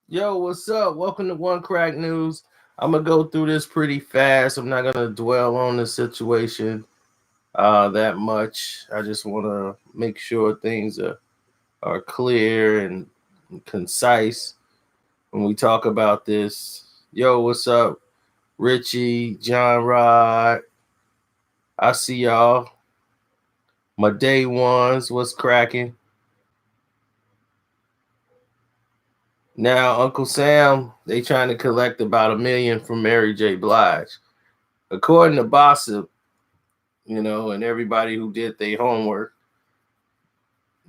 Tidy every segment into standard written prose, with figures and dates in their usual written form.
Yo, what's up? Welcome to Onecraknews. I'm gonna go through this pretty fast. I'm not gonna dwell on the situation that much. I just want to make sure things are clear and concise when we talk about this. Yo, what's up, Richie, John Rod? I see y'all. My day ones, what's cracking? Now, Uncle Sam, they trying to collect about $1 million from Mary J. Blige. According to Gossip, and everybody who did their homework,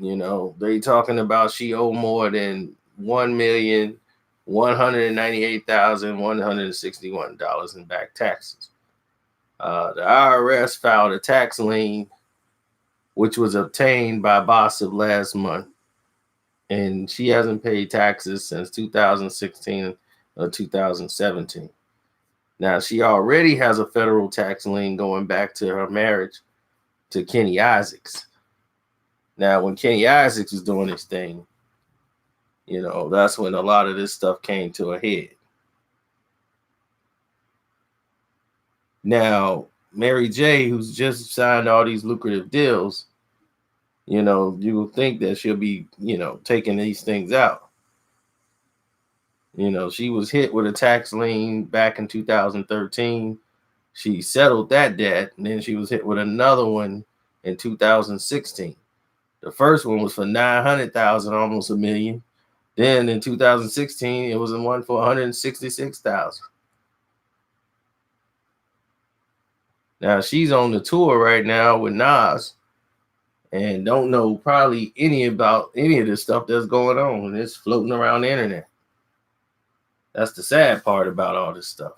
they talking about she owe more than $1,198,161 in back taxes. The IRS filed a tax lien, which was obtained by Gossip last month, and she hasn't paid taxes since 2016 or 2017. Now, she already has a federal tax lien going back to her marriage to Kenny Isaacs. Now, when Kenny Isaacs was doing his thing, that's when a lot of this stuff came to a head. Now, Mary J, who's just signed all these lucrative deals, you will think that she'll be, taking these things out. She was hit with a tax lien back in 2013. She settled that debt, and then she was hit with another one in 2016. The first one was for 900,000, almost $1 million. Then in 2016, it was one for 166,000. Now she's on the tour right now with Nas, and don't know probably any of this stuff that's going on. And it's floating around the internet. That's the sad part about all this stuff.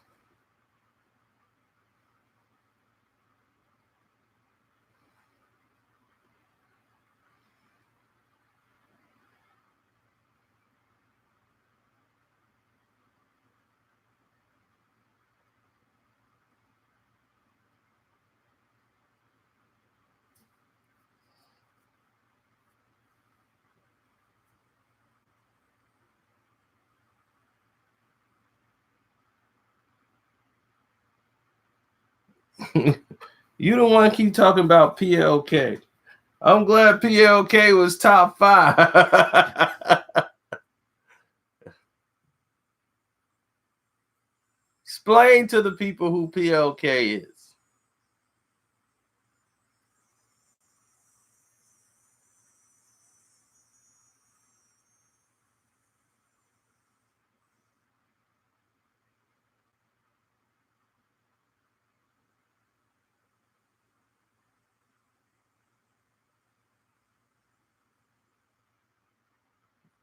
You don't want to keep talking about PLK. I'm glad PLK was top 5. Explain to the people who PLK is.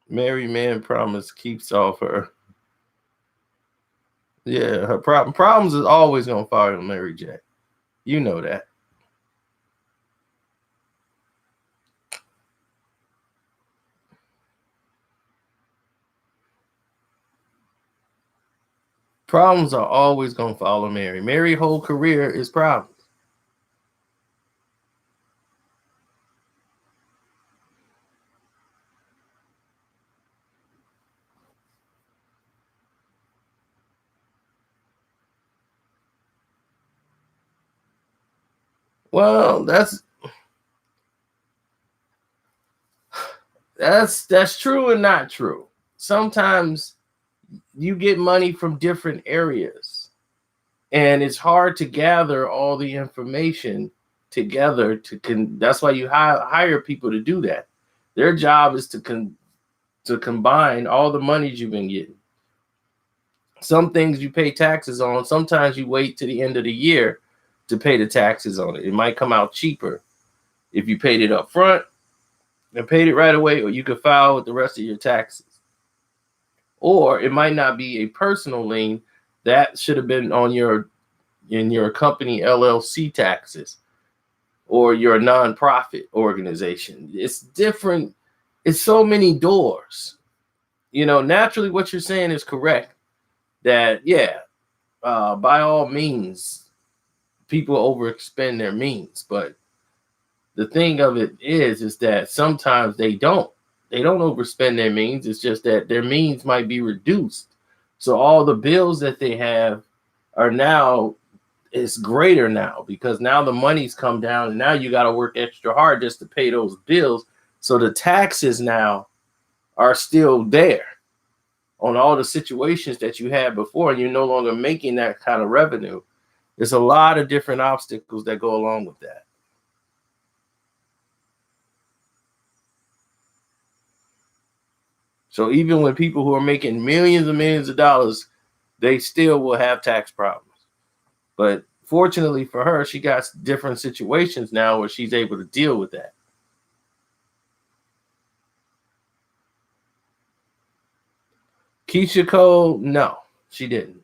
Mary Man promise keeps off her. Yeah, her problems is always gonna follow Mary J. You know that. Problems are always gonna follow Mary. Mary's whole career is problems. Well, that's true and not true. Sometimes you get money from different areas, and it's hard to gather all the information together. That's why you hire people to do that. Their job is to combine all the monies you've been getting. Some things you pay taxes on. Sometimes you wait to the end of the year to pay the taxes on it. It might come out cheaper if you paid it up front and paid it right away, or you could file with the rest of your taxes. Or it might not be a personal lien. That should have been on in your company LLC taxes, or your nonprofit organization. It's different. It's so many doors. Naturally what you're saying is correct. That, yeah, by all means, people overexpend their means. But the thing of it is that sometimes they don't. They don't overspend their means. It's just that their means might be reduced. So all the bills that they have are now, it's greater now, because now the money's come down and now you got to work extra hard just to pay those bills. So the taxes now are still there on all the situations that you had before, and you're no longer making that kind of revenue. There's a lot of different obstacles that go along with that. So even when people who are making millions and millions of dollars, they still will have tax problems. But fortunately for her, she got different situations now where she's able to deal with that. Keisha Cole, no, she didn't.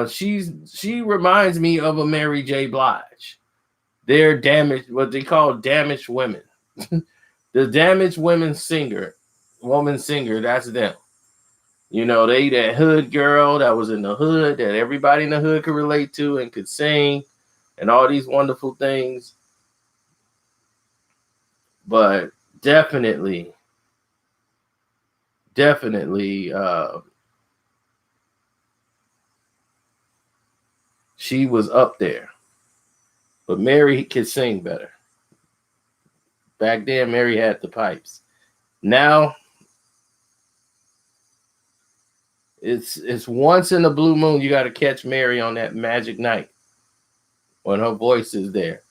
She reminds me of a Mary J. Blige. They're damaged, what they call damaged women. The damaged woman singer, that's them. You know, they that hood girl that was in the hood that everybody in the hood could relate to and could sing and all these wonderful things. But definitely, she was up there. But Mary could sing better. Back then, Mary had the pipes. Now, it's once in a blue moon you got to catch Mary on that magic night when her voice is there.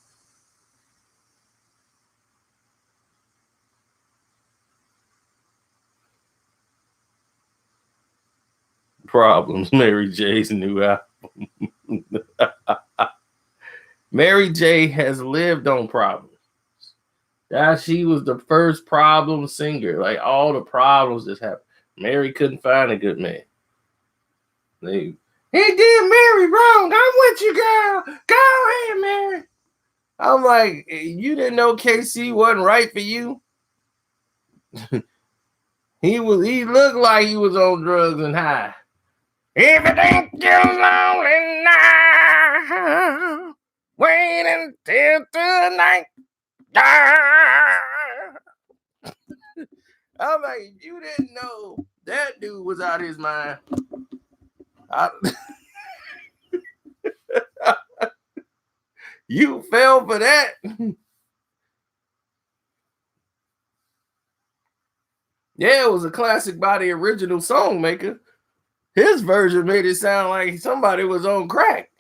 Problems, Mary J's new album. Mary J has lived on problems. She was the first problem singer. Like all the problems that happened. Mary couldn't find a good man. He did Mary wrong. I'm with you, girl. Go ahead, Mary. I'm like, you didn't know KC wasn't right for you. He looked like he was on drugs and high. If it ain't too lonely now, wait until tonight. I'm like, you didn't know that dude was out of his mind. You fell for that. Yeah, it was a classic by the original song maker. His version made it sound like somebody was on crack.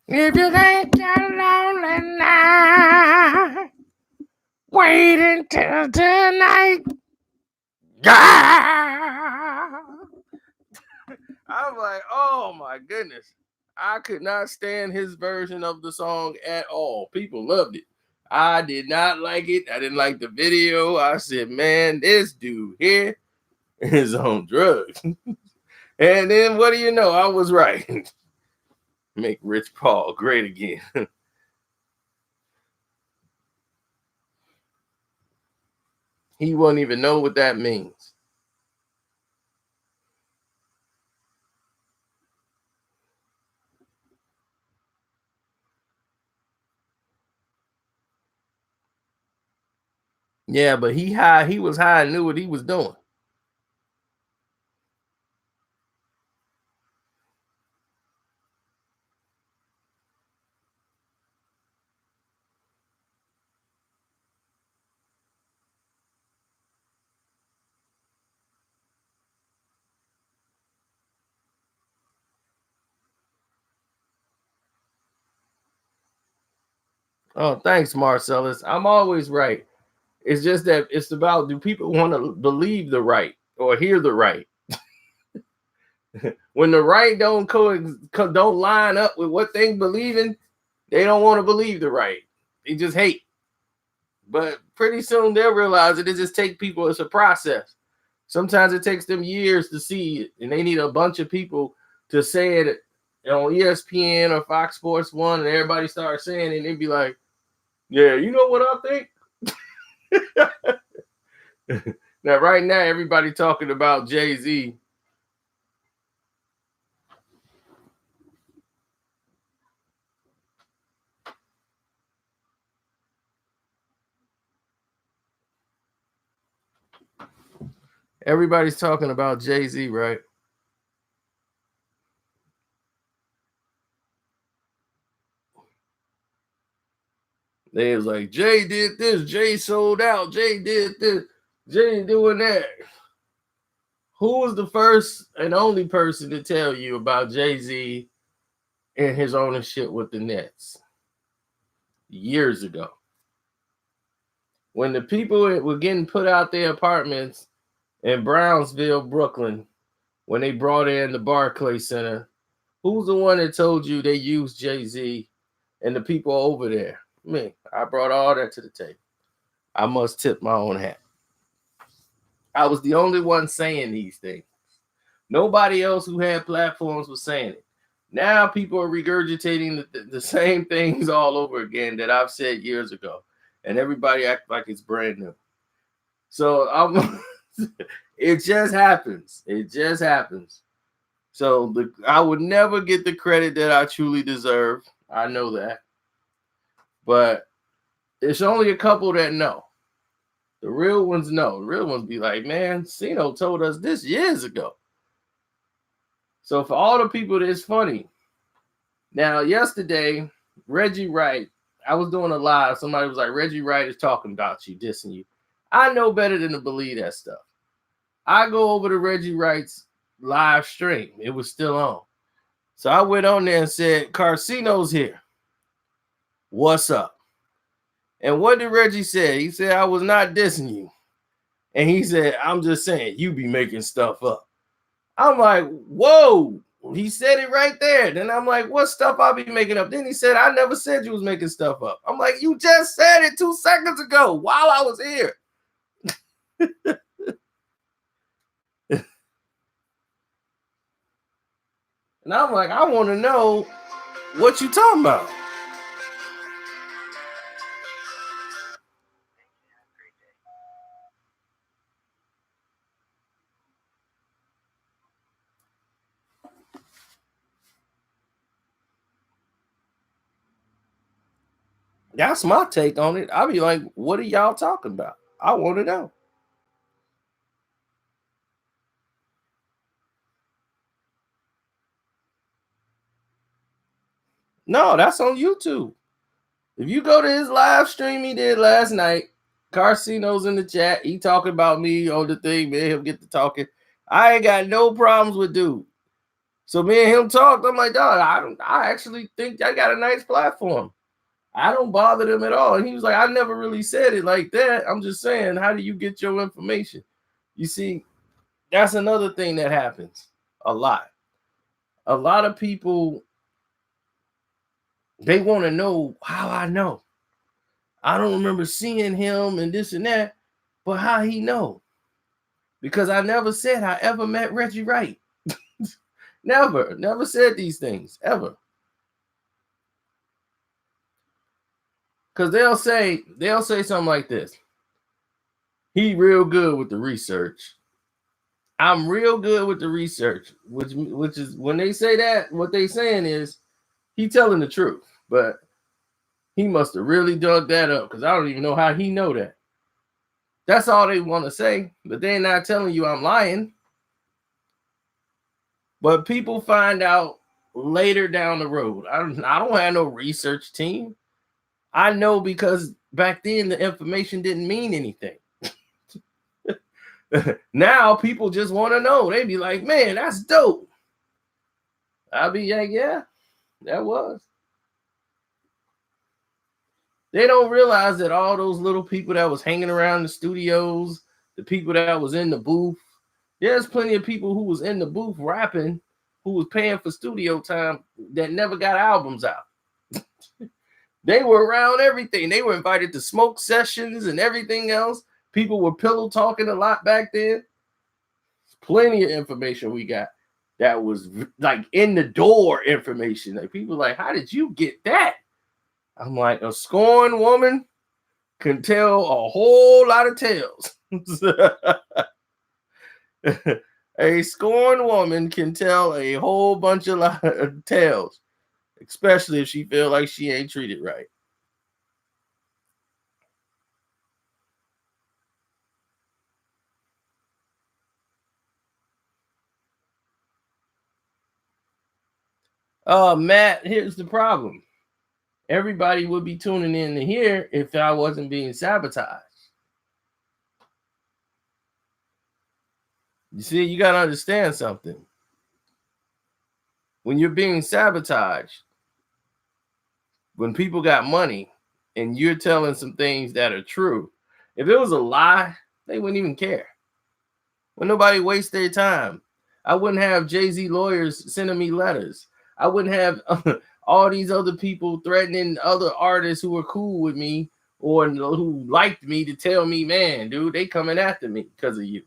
If you ain't got lonely now, wait until tonight. I'm like, oh my goodness. I could not stand his version of the song at all. People loved it. I did not like it. I didn't like the video. I said, man, this dude here is on drugs. And then what do you know? I was right. Make Rich Paul great again. He wouldn't even know what that means. Yeah, but he was high and knew what he was doing. Oh, thanks, Marcellus. I'm always right. It's just that it's about, do people want to believe the right or hear the right? When the right don't line up with what they believe in, they don't want to believe the right. They just hate. But pretty soon they'll realize that it just takes people. It's a process. Sometimes it takes them years to see it, and they need a bunch of people to say it on ESPN or Fox Sports 1, and everybody starts saying it, and they'd be like, yeah, you know what I think? Now, right now, everybody talking about Jay-Z. Everybody's talking about Jay-Z, right? They was like, Jay did this, Jay sold out, Jay did this, Jay doing that. Who was the first and only person to tell you about Jay-Z and his ownership with the Nets? Years ago. When the people were getting put out their apartments in Brownsville, Brooklyn, when they brought in the Barclays Center, who's the one that told you they used Jay-Z and the people over there? Me. I brought all that to the table. I must tip my own hat. I was the only one saying these things. Nobody else who had platforms was saying it. Now people are regurgitating the same things all over again that I've said years ago, and everybody act like it's brand new. So it just happens. It just happens. So I would never get the credit that I truly deserve. I know that. But it's only a couple that know. The real ones know. The real ones be like, man, Sino told us this years ago. So for all the people, it's funny. Now, yesterday, Reggie Wright, I was doing a live. Somebody was like, Reggie Wright is talking about you, dissing you. I know better than to believe that stuff. I go over to Reggie Wright's live stream. It was still on. So I went on there and said, Karceno's here. What's up? And what did Reggie say? He said, I was not dissing you. And he said, I'm just saying, you be making stuff up. I'm like, whoa. He said it right there. Then I'm like, what stuff I'll be making up? Then he said, I never said you was making stuff up. I'm like, you just said it 2 seconds ago while I was here. And I'm like, I want to know what you talking about. That's my take on it. I'll be like, what are y'all talking about? I want to know. No, that's on YouTube. If you go to his live stream he did last night, Karceno's in the chat. He talking about me on the thing. Man, he'll get to talking. I ain't got no problems with dude. So me and him talked. I'm like, dog, I actually think I got a nice platform. I don't bother them at all. And he was like, I never really said it like that. I'm just saying, how do you get your information? You see, that's another thing that happens a lot. A lot of people, they want to know how I know. I don't remember seeing him and this and that, but how he know? Because I never said I ever met Reggie Wright. Never said these things, ever. Because they'll say something like this. He real good with the research. I'm real good with the research, which is when they say that, what they saying is he telling the truth, but he must have really dug that up because I don't even know how he know that. That's all they want to say, but they're not telling you I'm lying. But people find out later down the road. I don't have no research team. I know because back then the information didn't mean anything. Now people just want to know. They be like, man, that's dope. I'll be like, yeah, that was. They don't realize that all those little people that was hanging around the studios, the people that was in the booth, there's plenty of people who was in the booth rapping, who was paying for studio time that never got albums out. They were around everything. They were invited to smoke sessions and everything else. People were pillow talking a lot back then. Plenty of information we got that was like in the door information. Like people like, how did you get that? I'm like, a scorned woman can tell a whole lot of tales. A scorned woman can tell a whole bunch of tales, especially if she feel like she ain't treated right. Matt, here's the problem. Everybody would be tuning in to hear if I wasn't being sabotaged. You see, you got to understand something. When you're being sabotaged, when people got money and you're telling some things that are true, if it was a lie, they wouldn't even care. When nobody wastes their time, I wouldn't have Jay-Z lawyers sending me letters. I wouldn't have all these other people threatening other artists who were cool with me or who liked me to tell me, man, dude, they coming after me because of you.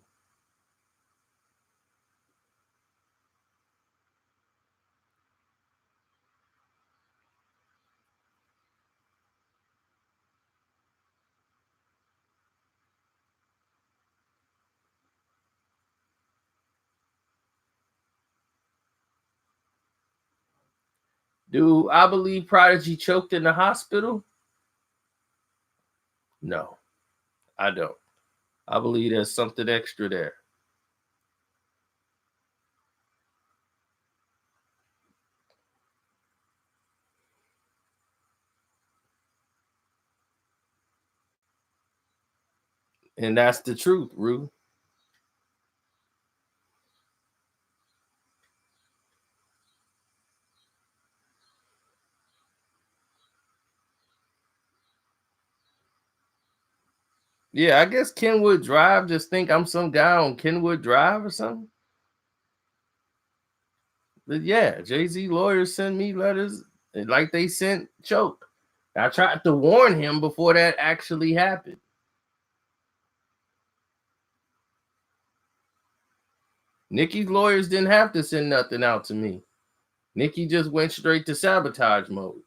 Do I believe Prodigy choked in the hospital? No, I don't. I believe there's something extra there. And that's the truth, Rue. Yeah, I guess Kenwood Drive just think I'm some guy on Kenwood Drive or something. But yeah, Jay-Z lawyers send me letters like they sent Choke. I tried to warn him before that actually happened. Nicki's lawyers didn't have to send nothing out to me. Nicki just went straight to sabotage mode.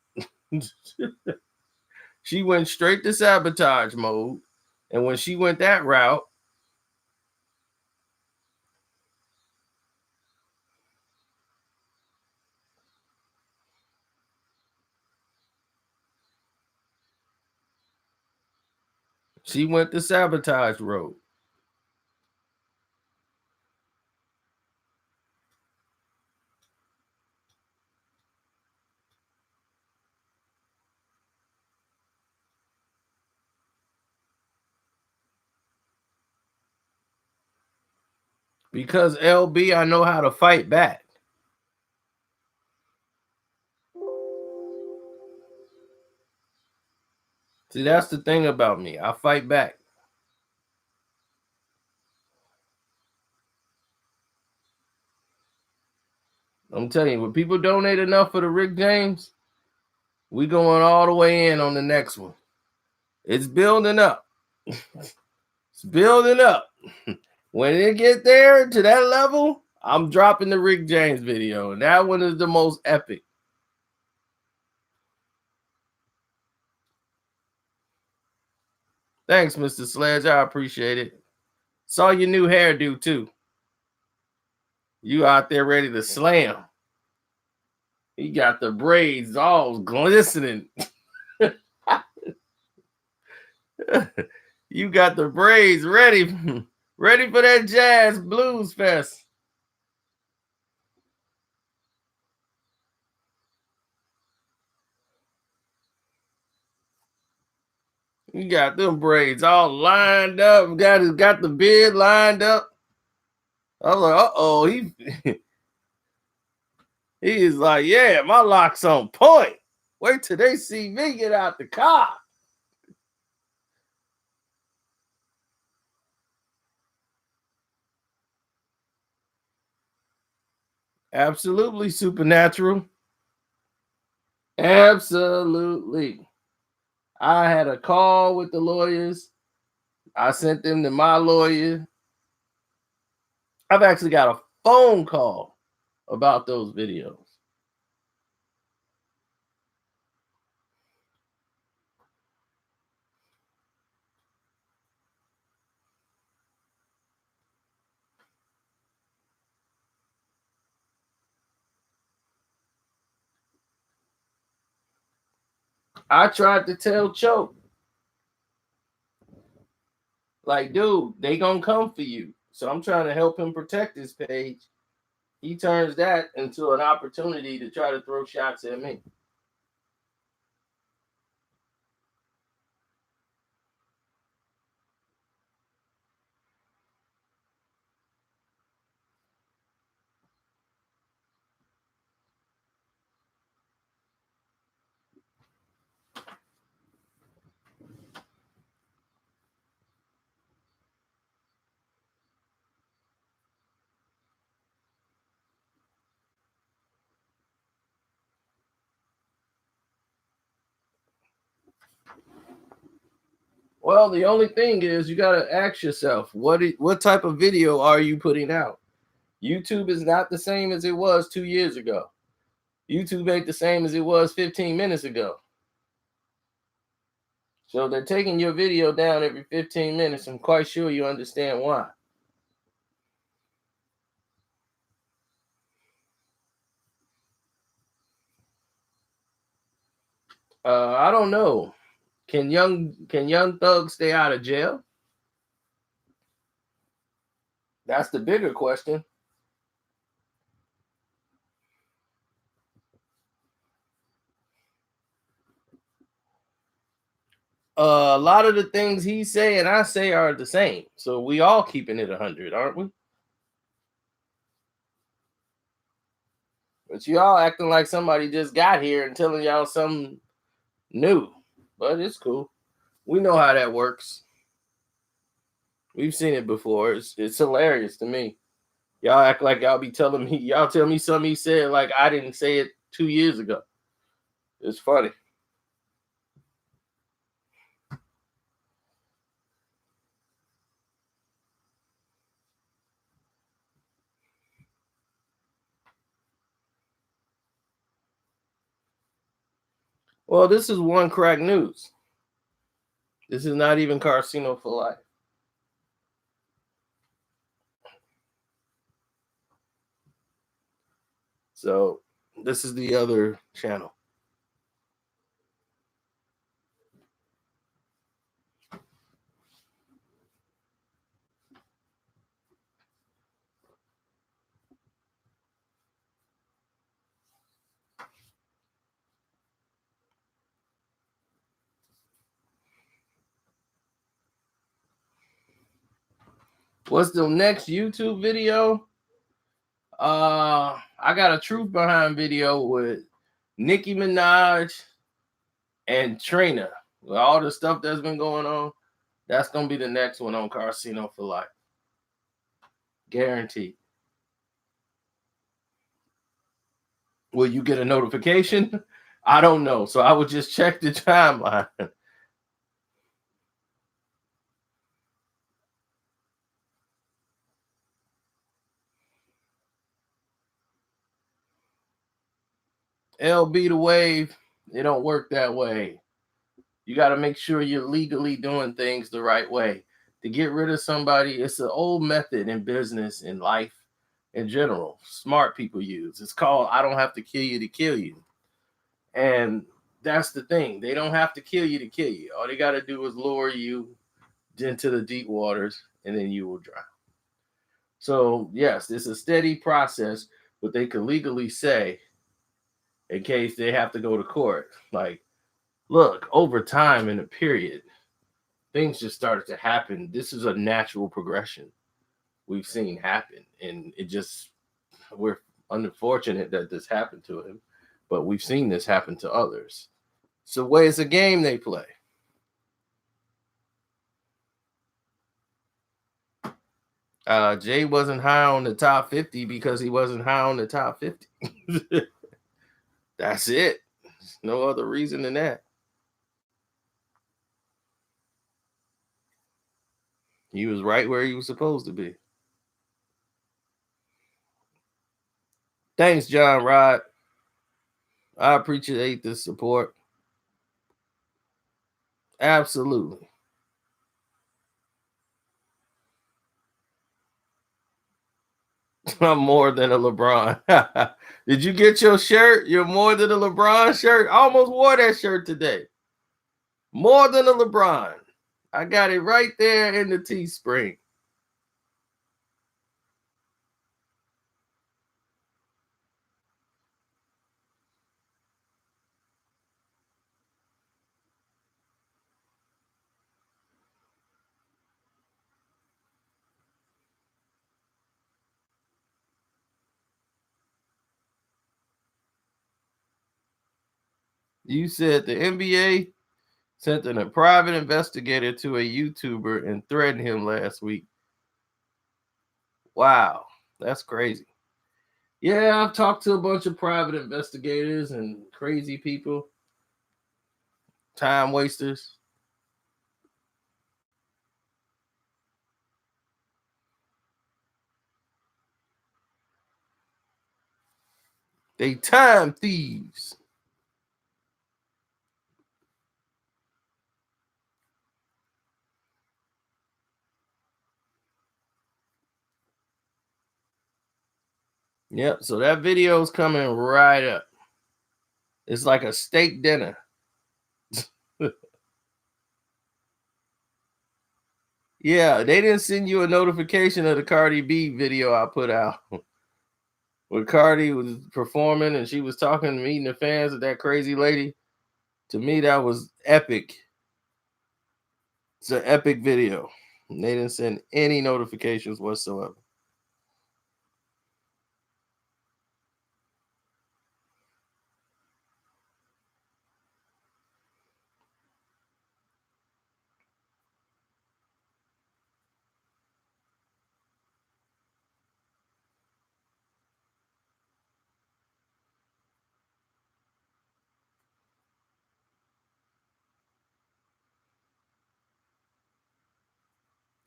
She went straight to sabotage mode. And when she went that route, she went the sabotage road. Because LB, I know how to fight back. See, that's the thing about me. I fight back. I'm telling you, when people donate enough for the Rick James, we going all the way in on the next one. It's building up. It's building up. When it get there to that level, I'm dropping the Rick James video. And that one is the most epic. Thanks, Mr. Sledge. I appreciate it. Saw your new hairdo too. You out there ready to slam. He got the braids all glistening. You got the braids ready. Ready for that jazz blues fest. You got them braids all lined up. Got the beard lined up. I was like, uh-oh, he is like, yeah, my lock's on point. Wait till they see me get out the car. Absolutely supernatural. Absolutely. I had a call with the lawyers. I sent them to my lawyer. I've actually got a phone call about those videos. I tried to tell Choke, like, dude, they gonna come for you. So I'm trying to help him protect his page. He turns that into an opportunity to try to throw shots at me. Well, the only thing is you got to ask yourself, what type of video are you putting out? YouTube is not the same as it was 2 years ago. YouTube ain't the same as it was 15 minutes ago. So they're taking your video down every 15 minutes. I'm quite sure you understand why. I don't know. Can young thugs stay out of jail? That's the bigger question. A lot of the things he say and I say are the same. So we all keeping it 100, aren't we? But you all acting like somebody just got here and telling y'all something new. But it's cool. We know how that works. We've seen it before. It's hilarious to me. Y'all act like y'all be telling me, y'all tell me something he said like I didn't say it 2 years ago. It's funny. Well, this is Onecraknews. This is not even Karceno for life. So this is the other channel. What's the next YouTube video? I got a truth behind video with Nicki Minaj and Trina. With all the stuff that's been going on, that's gonna be the next one on Karceno for life. Guaranteed. Will you get a notification? I don't know. So I would just check the timeline. LB the wave, it don't work that way. You got to make sure you're legally doing things the right way. To get rid of somebody, it's an old method in business, in life, in general. Smart people use. It's called I don't have to kill you to kill you. And that's the thing. They don't have to kill you to kill you. All they got to do is lower you into the deep waters and then you will drown. So, yes, it's a steady process, but they can legally say in case they have to go to court, like, look, over time in a period, things just started to happen. This is a natural progression we've seen happen. And it just, we're unfortunate that this happened to him, but we've seen this happen to others. So, way it's a game they play. Jay wasn't high on the top 50 because he wasn't high on the top 50. That's it. There's no other reason than that. He was right where he was supposed to be. Thanks, John Rod. I appreciate the support. Absolutely. I'm more than a LeBron. Did you get your shirt? You're more than a LeBron shirt. I almost wore that shirt today. More than a LeBron. I got it right there in the Teespring. You said the NBA sent in a private investigator to a YouTuber and threatened him last week. Wow, that's crazy. Yeah, I've talked to a bunch of private investigators and crazy people, time wasters. They time thieves. Yep, so that video is coming right up. It's like a steak dinner. Yeah, they didn't send you a notification of the Cardi B video I put out. When Cardi was performing and she was talking, meeting the fans of that crazy lady. To me, that was epic. It's an epic video. And they didn't send any notifications whatsoever.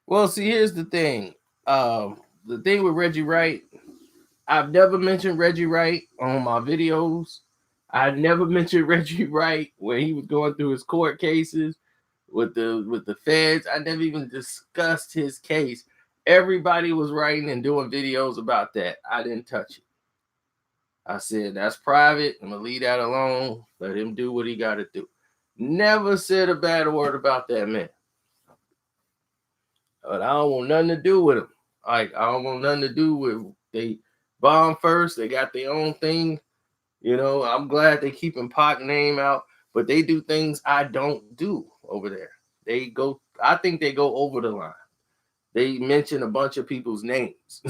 Well, see, here's the thing. The thing with Reggie Wright, I've never mentioned Reggie Wright on my videos. I never mentioned Reggie Wright when he was going through his court cases with the feds. I never even discussed his case. Everybody was writing and doing videos about that. I didn't touch it. I said that's private. I'm gonna leave that alone. Let him do what he got to do. Never said a bad word about that man. But I don't want nothing to do with him. Like I don't want nothing to do with they bomb first. They got their own thing. You know, I'm glad they keeping Pac name out, but they do things I don't do over there. They go. I think they go over the line. They mention a bunch of people's names.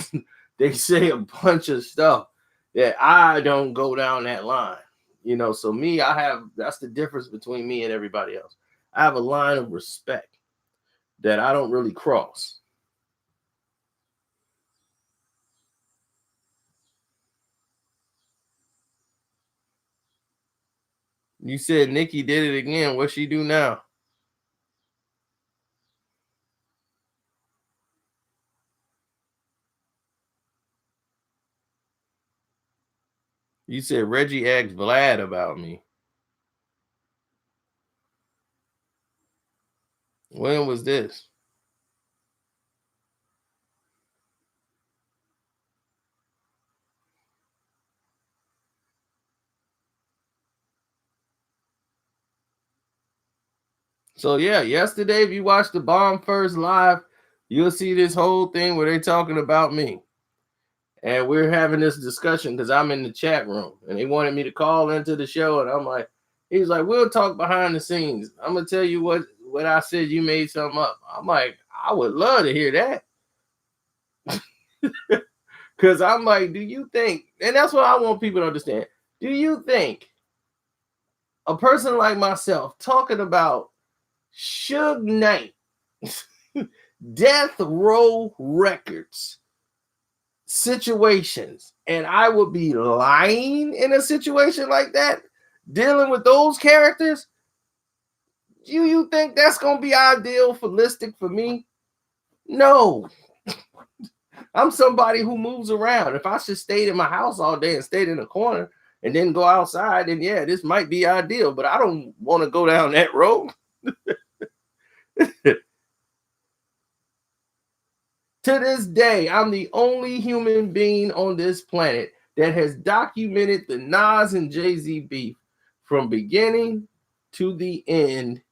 They say a bunch of stuff that I don't go down that line. You know, so me, that's the difference between me and everybody else. I have a line of respect that I don't really cross. You said Nikki did it again. What she do now? You said Reggie asked Vlad about me. When was this? So yeah, yesterday, if you watch the Bomb First live, you'll see this whole thing where they're talking about me. And we're having this discussion because I'm in the chat room and they wanted me to call into the show. And I'm like, he's like, we'll talk behind the scenes. I'm gonna tell you what I said, you made something up. I'm like, I would love to hear that. Because I'm like, do you think, and that's what I want people to understand. Do you think a person like myself talking about Suge Knight, Death Row Records situations, and I would be lying in a situation like that, dealing with those characters? Do you think that's gonna be ideal for me? No. I'm somebody who moves around. If I just stayed in my house all day and stayed in a corner and then go outside, then yeah, this might be ideal, but I don't want to go down that road. To this day, I'm the only human being on this planet that has documented the Nas and Jay-Z beef from beginning to the end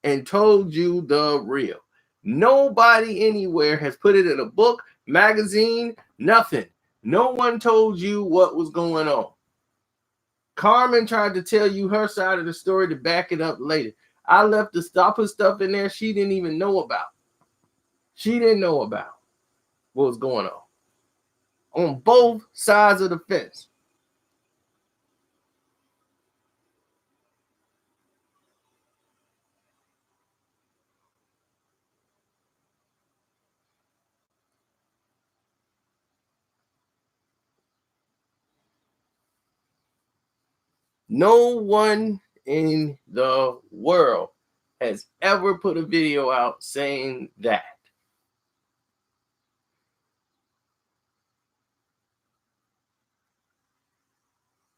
and told you the real. Nobody anywhere has put it in a book, magazine, nothing. No one told you what was going on. Carmen tried to tell you her side of the story to back it up later. I left the stop of stuff in there she didn't even know about. She didn't know about what was going on both sides of the fence. No one in the world has ever put a video out saying that.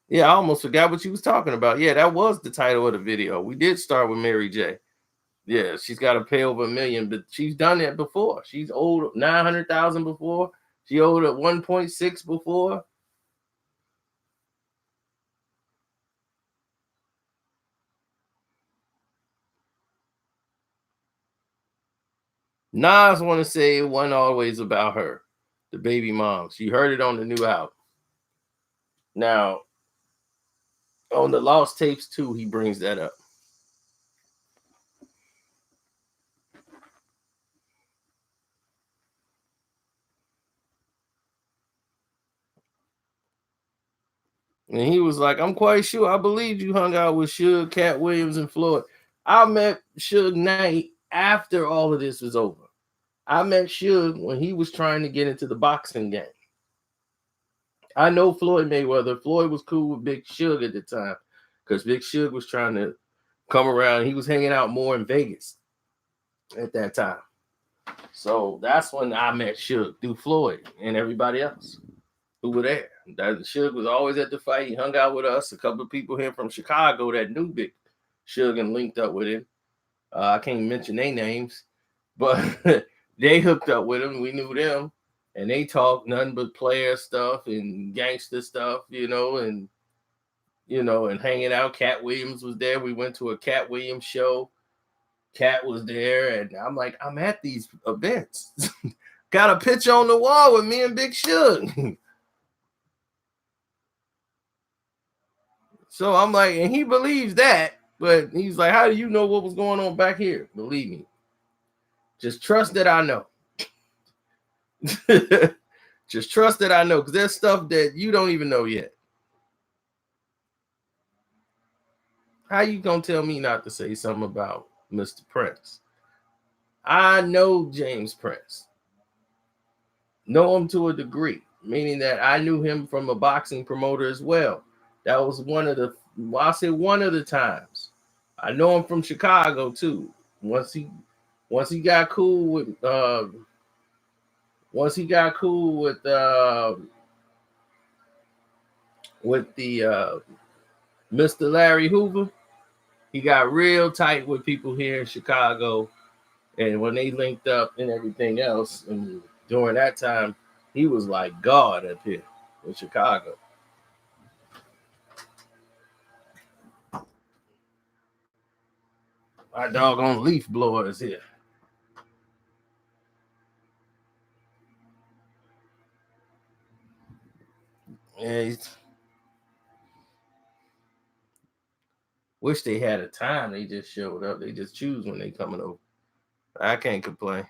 Yeah, I almost forgot what you was talking about. Yeah, that was the title of the video. We did start with Mary J. Yeah, she's got to pay over $1 million, but she's done it before. She's owed 900,000 before. She owed at 1.6 before. Nas want to say it wasn't always about her, the baby mom. She heard it on the new album. Now, on the Lost Tapes too, he brings that up. And he was like, I'm quite sure I believe you hung out with Suge, Cat Williams, and Floyd. I met Suge Knight after all of this was over. I met Suge when he was trying to get into the boxing game. I know Floyd Mayweather. Floyd was cool with Big Suge at the time because Big Suge was trying to come around. He was hanging out more in Vegas at that time. So that's when I met Suge through Floyd and everybody else who were there. That Suge was always at the fight. He hung out with us. A couple of people here from Chicago that knew Big Suge and linked up with him. I can't mention their names, but they hooked up with him. We knew them, and they talked nothing but player stuff and gangster stuff, and hanging out. Cat Williams was there. We went to a Cat Williams show. Cat was there, and I'm like, I'm at these events. Got a picture on the wall with me and Big Suge. So I'm like, and he believes that, but he's like, how do you know what was going on back here? Believe me. Just trust that I know. Just trust that I know, because there's stuff that you don't even know yet. How you gonna tell me not to say something about Mr. Prince? I know James Prince. Know him to a degree, meaning that I knew him from a boxing promoter as well. That was I say one of the times. I know him from Chicago too. Once he once he got cool with once he got cool with the Mr. Larry Hoover, he got real tight with people here in Chicago. And when they linked up and everything else, and during that time, he was like God up here in Chicago. My doggone leaf blower is here. And wish they had a time. They just showed up. They just choose when they coming over. I can't complain.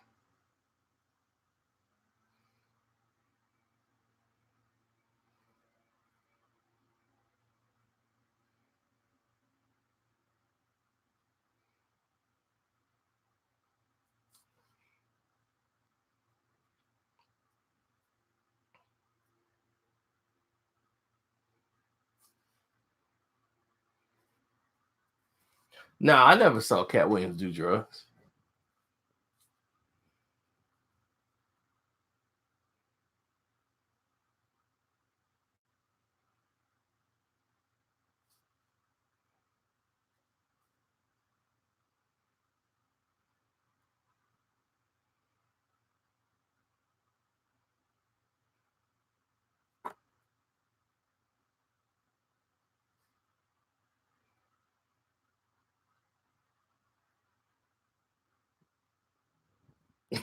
No, I never saw Cat Williams do drugs.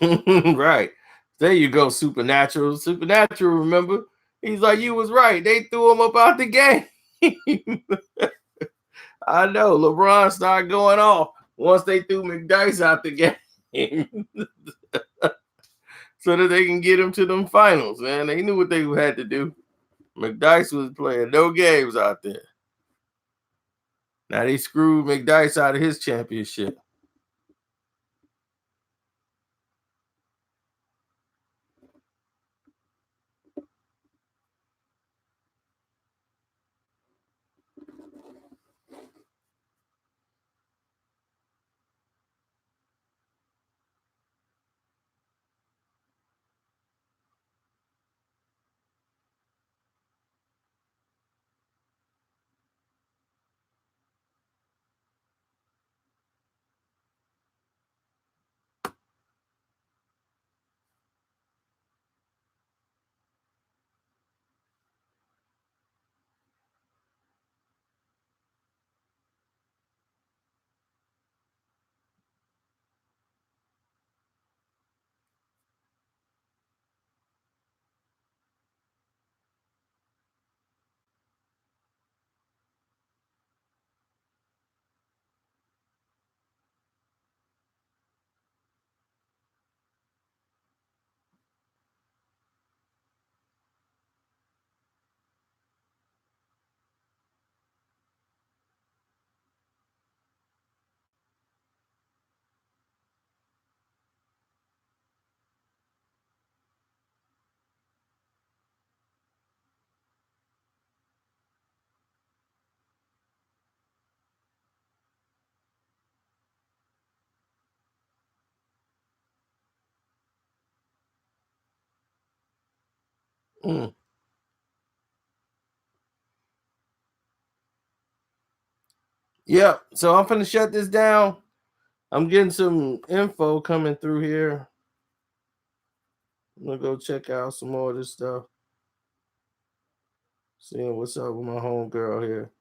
Right. There you go, Supernatural. Supernatural, remember? He's like, you was right. They threw him up out the game. I know. LeBron started going off once they threw McDice out the game. So that they can get him to them finals, man. They knew what they had to do. McDice was playing no games out there. Now they screwed McDice out of his championship. Mm. Yep. So I'm finna shut this down. I'm getting some info coming through here. I'm gonna go check out some more of this stuff. Seeing what's up with my homegirl here.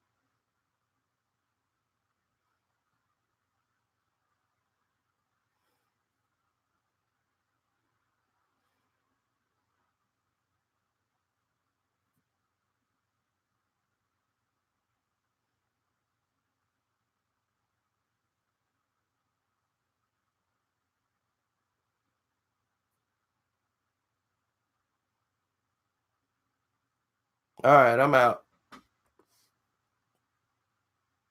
All right, I'm out.